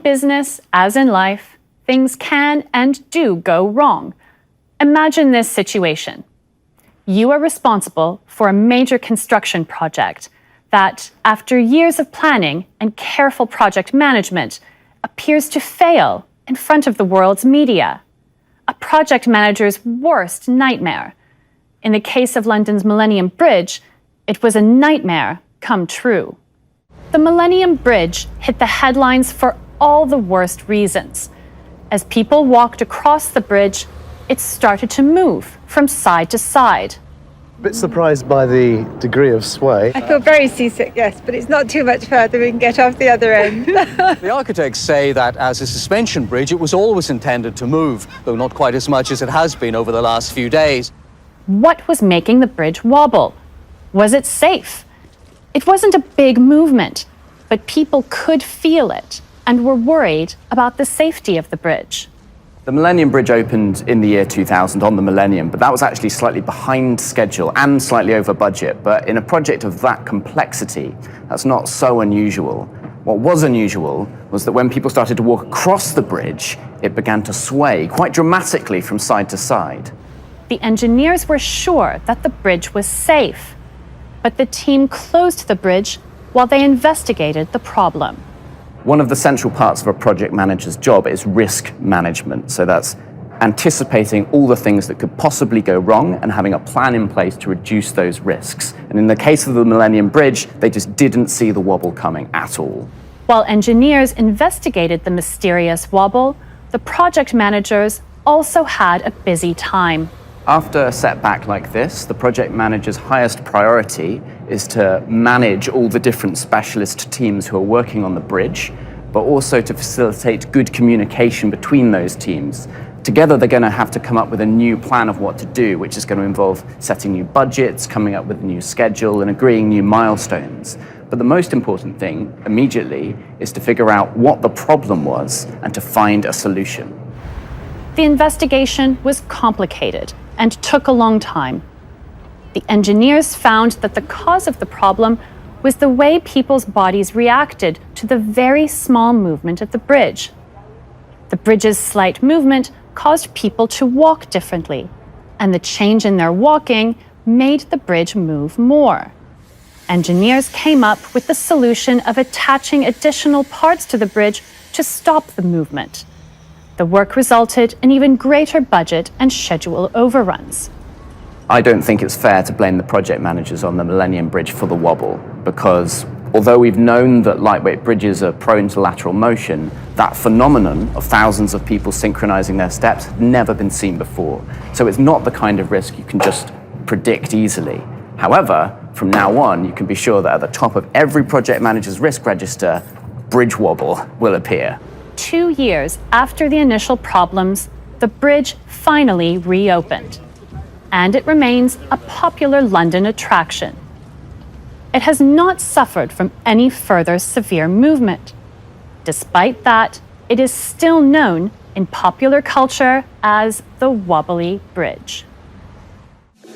business, as in life, things can and do go wrong. Imagine this situation. You are responsible for a major construction project that, after years of planning and careful project management, appears to fail in front of the world's media. A project manager's worst nightmare. In the case of London's Millennium Bridge, it was a nightmare come true. The Millennium Bridge hit the headlines for all the worst reasons. As people walked across the bridge, it started to move from side to side. A bit surprised by the degree of sway. I feel very seasick, yes, but it's not too much further. We can get off the other end. The architects say that as a suspension bridge, it was always intended to move, though not quite as much as it has been over the last few days. What was making the bridge wobble? Was it safe? It wasn't a big movement, but people could feel it and were worried about the safety of the bridge. The Millennium Bridge opened in the year 2000 on the Millennium, but that was actually slightly behind schedule and slightly over budget. But in a project of that complexity, that's not so unusual. What was unusual was that when people started to walk across the bridge, it began to sway quite dramatically from side to side. The engineers were sure that the bridge was safe, but the team closed the bridge while they investigated the problem. One of the central parts of a project manager's job is risk management. So that's anticipating all the things that could possibly go wrong and having a plan in place to reduce those risks. And in the case of the Millennium Bridge, they just didn't see the wobble coming at all. While engineers investigated the mysterious wobble, the project managers also had a busy time. After a setback like this, the project manager's highest priority is to manage all the different specialist teams who are working on the bridge, but also to facilitate good communication between those teams. Together, they're going to have to come up with a new plan of what to do, which is going to involve setting new budgets, coming up with a new schedule, and agreeing new milestones. But the most important thing, immediately, is to figure out what the problem was and to find a solution. The investigation was complicated and took a long time. The engineers found that the cause of the problem was the way people's bodies reacted to the very small movement of the bridge. The bridge's slight movement caused people to walk differently, and the change in their walking made the bridge move more. Engineers came up with the solution of attaching additional parts to the bridge to stop the movement. The work resulted in even greater budget and schedule overruns. I don't think it's fair to blame the project managers on the Millennium Bridge for the wobble, because although we've known that lightweight bridges are prone to lateral motion, that phenomenon of thousands of people synchronizing their steps had never been seen before. So it's not the kind of risk you can just predict easily. However, from now on, you can be sure that at the top of every project manager's risk register, bridge wobble will appear. 2 years after the initial problems, the bridge finally reopened, and it remains a popular London attraction. It has not suffered from any further severe movement. Despite that, it is still known in popular culture as the Wobbly Bridge.